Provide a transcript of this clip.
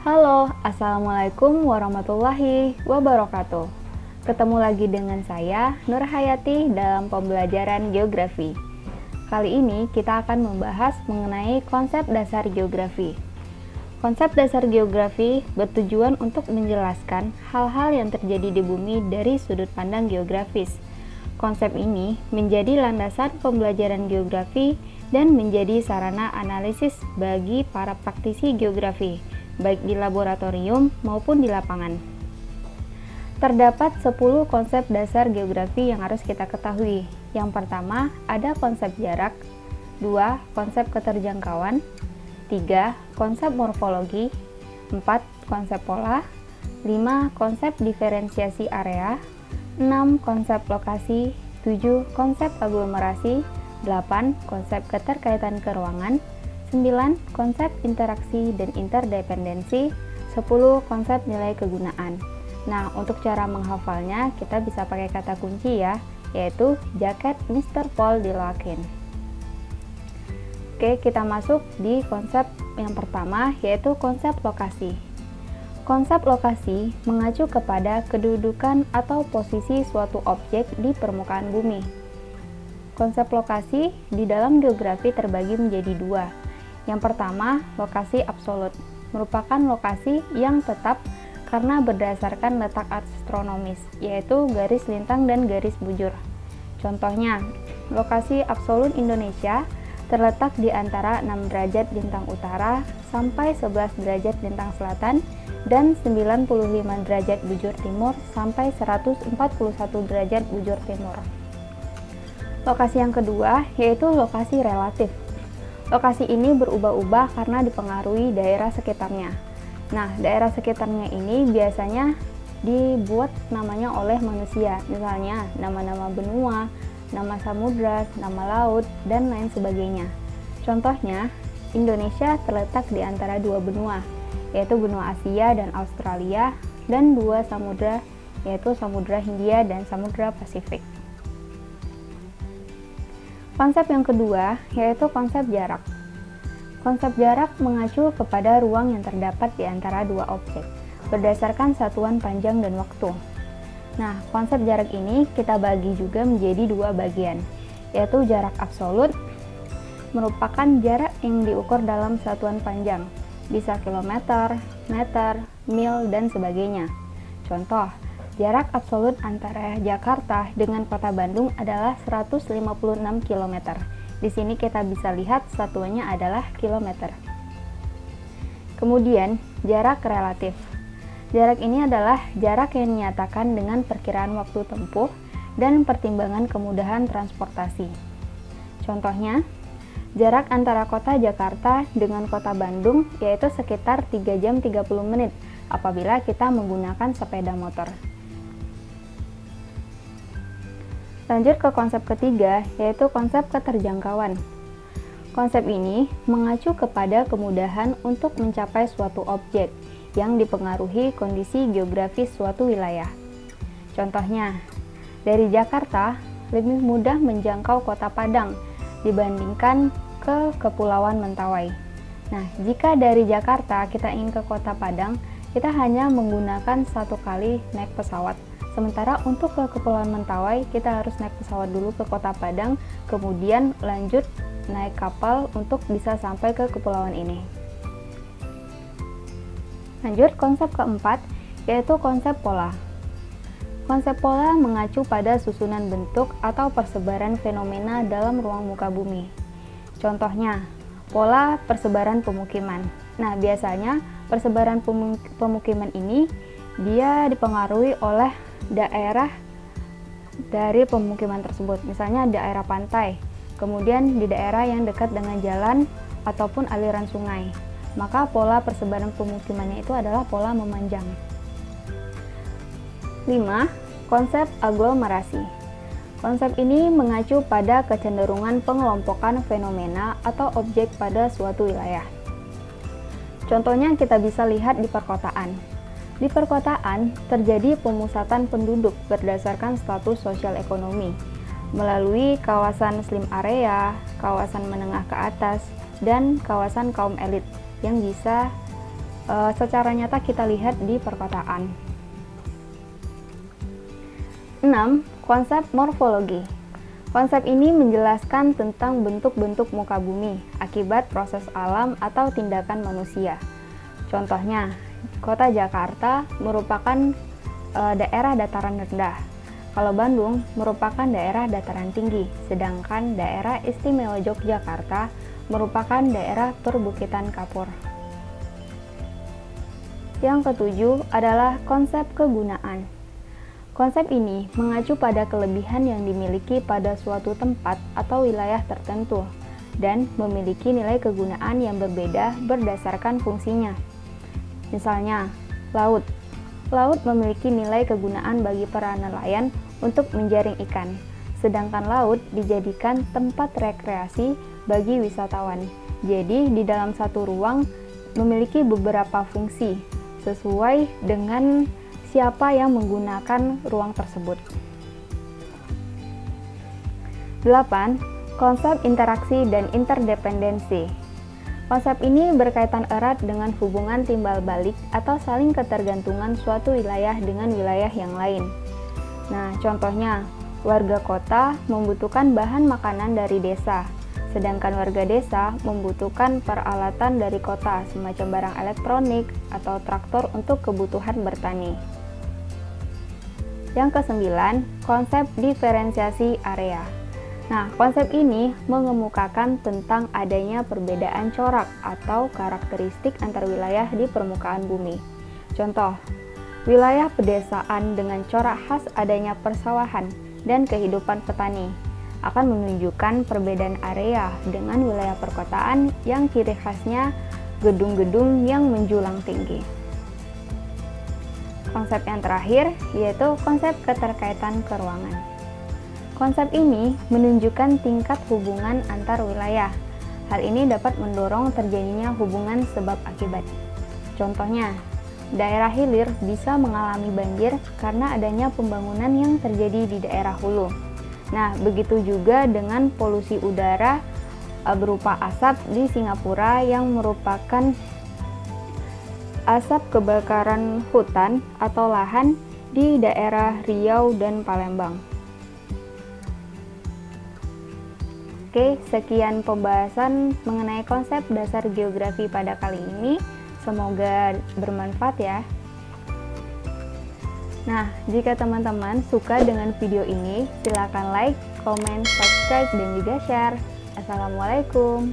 Halo, Assalamualaikum warahmatullahi wabarakatuh. Ketemu lagi dengan saya, Nur Hayati, dalam pembelajaran geografi. Kali ini kita akan membahas mengenai konsep dasar geografi. Konsep dasar geografi bertujuan untuk menjelaskan hal-hal yang terjadi di bumi dari sudut pandang geografis. Konsep ini menjadi landasan pembelajaran geografi dan menjadi sarana analisis bagi para praktisi geografi, baik di laboratorium maupun di lapangan. Terdapat 10 konsep dasar geografi yang harus kita ketahui. Yang pertama, ada konsep jarak, 2. Konsep keterjangkauan, 3. Konsep morfologi, 4. Konsep pola, 5. Konsep diferensiasi area, 6. Konsep lokasi, 7. Konsep aglomerasi, 8. Konsep keterkaitan keruangan, 9. Konsep interaksi dan interdependensi, 10. Konsep nilai kegunaan. Nah, untuk cara menghafalnya, kita bisa pakai kata kunci ya, yaitu jaket Mr. Paul Dillwakin. Oke, kita masuk di konsep yang pertama, yaitu konsep lokasi. Konsep lokasi mengacu kepada kedudukan atau posisi suatu objek di permukaan bumi. Konsep lokasi di dalam geografi terbagi menjadi dua. Yang pertama, lokasi absolut, merupakan lokasi yang tetap karena berdasarkan letak astronomis, yaitu garis lintang dan garis bujur. Contohnya, lokasi absolut Indonesia terletak di antara 6 derajat lintang utara sampai 11 derajat lintang selatan dan 95 derajat bujur timur sampai 141 derajat bujur timur. Lokasi yang kedua yaitu lokasi relatif. Lokasi ini berubah-ubah karena dipengaruhi daerah sekitarnya. Nah, daerah sekitarnya ini biasanya dibuat namanya oleh manusia, misalnya nama-nama benua, nama samudra, nama laut, dan lain sebagainya. Contohnya, Indonesia terletak di antara dua benua, yaitu benua Asia dan Australia, dan dua samudra, yaitu Samudra Hindia dan Samudra Pasifik. Konsep yang kedua yaitu konsep jarak. Konsep jarak mengacu kepada ruang yang terdapat di antara dua objek, berdasarkan satuan panjang dan waktu. Nah, konsep jarak ini kita bagi juga menjadi dua bagian, yaitu jarak absolut, merupakan jarak yang diukur dalam satuan panjang, bisa kilometer, meter, mil, dan sebagainya. Contoh, jarak absolut antara Jakarta dengan kota Bandung adalah 156 km. Di sini kita bisa lihat satuannya adalah kilometer. Kemudian, jarak relatif. Jarak ini adalah jarak yang dinyatakan dengan perkiraan waktu tempuh dan pertimbangan kemudahan transportasi. Contohnya, jarak antara kota Jakarta dengan kota Bandung yaitu sekitar 3 jam 30 menit apabila kita menggunakan sepeda motor. Lanjut ke konsep ketiga, yaitu konsep keterjangkauan. Konsep ini mengacu kepada kemudahan untuk mencapai suatu objek yang dipengaruhi kondisi geografis suatu wilayah. Contohnya, dari Jakarta lebih mudah menjangkau kota Padang dibandingkan ke Kepulauan Mentawai. Nah, jika dari Jakarta kita ingin ke kota Padang, kita hanya menggunakan satu kali naik pesawat. Sementara untuk ke Kepulauan Mentawai, kita harus naik pesawat dulu ke kota Padang, kemudian lanjut naik kapal untuk bisa sampai ke kepulauan ini. Lanjut, konsep keempat, yaitu konsep pola. Konsep pola mengacu pada susunan bentuk atau persebaran fenomena dalam ruang muka bumi. Contohnya, pola persebaran pemukiman. Nah, biasanya persebaran pemukiman ini dia dipengaruhi oleh daerah dari pemukiman tersebut. Misalnya daerah pantai, kemudian di daerah yang dekat dengan jalan ataupun aliran sungai. Maka pola persebaran pemukimannya itu adalah pola memanjang. 5. Konsep aglomerasi. Konsep ini mengacu pada kecenderungan pengelompokan fenomena atau objek pada suatu wilayah. Contohnya kita bisa lihat di perkotaan. Di perkotaan terjadi pemusatan penduduk berdasarkan status sosial ekonomi melalui kawasan slim area, kawasan menengah ke atas, dan kawasan kaum elit yang bisa secara nyata kita lihat di perkotaan. 6. Konsep morfologi. Konsep ini menjelaskan tentang bentuk-bentuk muka bumi akibat proses alam atau tindakan manusia. Contohnya, Kota Jakarta merupakan daerah dataran rendah. Kalau Bandung merupakan daerah dataran tinggi, sedangkan daerah istimewa Yogyakarta merupakan daerah perbukitan kapur. Yang ketujuh adalah konsep kegunaan. Konsep ini mengacu pada kelebihan yang dimiliki pada suatu tempat atau wilayah tertentu dan memiliki nilai kegunaan yang berbeda berdasarkan fungsinya. Misalnya, laut. Laut memiliki nilai kegunaan bagi para nelayan untuk menjaring ikan, sedangkan laut dijadikan tempat rekreasi bagi wisatawan. Jadi, di dalam satu ruang memiliki beberapa fungsi sesuai dengan siapa yang menggunakan ruang tersebut. 8. Konsep interaksi dan interdependensi. Konsep ini berkaitan erat dengan hubungan timbal balik atau saling ketergantungan suatu wilayah dengan wilayah yang lain. Nah, contohnya, warga kota membutuhkan bahan makanan dari desa, sedangkan warga desa membutuhkan peralatan dari kota semacam barang elektronik atau traktor untuk kebutuhan bertani. Yang kesembilan, konsep diferensiasi area. Nah, konsep ini mengemukakan tentang adanya perbedaan corak atau karakteristik antar wilayah di permukaan bumi. Contoh, wilayah pedesaan dengan corak khas adanya persawahan dan kehidupan petani akan menunjukkan perbedaan area dengan wilayah perkotaan yang ciri khasnya gedung-gedung yang menjulang tinggi. Konsep yang terakhir yaitu konsep keterkaitan keruangan. Konsep ini menunjukkan tingkat hubungan antar wilayah. Hal ini dapat mendorong terjadinya hubungan sebab akibat. Contohnya, daerah hilir bisa mengalami banjir karena adanya pembangunan yang terjadi di daerah hulu. Nah, begitu juga dengan polusi udara berupa asap di Singapura yang merupakan asap kebakaran hutan atau lahan di daerah Riau dan Palembang. Oke, sekian pembahasan mengenai konsep dasar geografi pada kali ini. Semoga bermanfaat ya. Nah, jika teman-teman suka dengan video ini, silakan like, comment, subscribe, dan juga share. Assalamualaikum.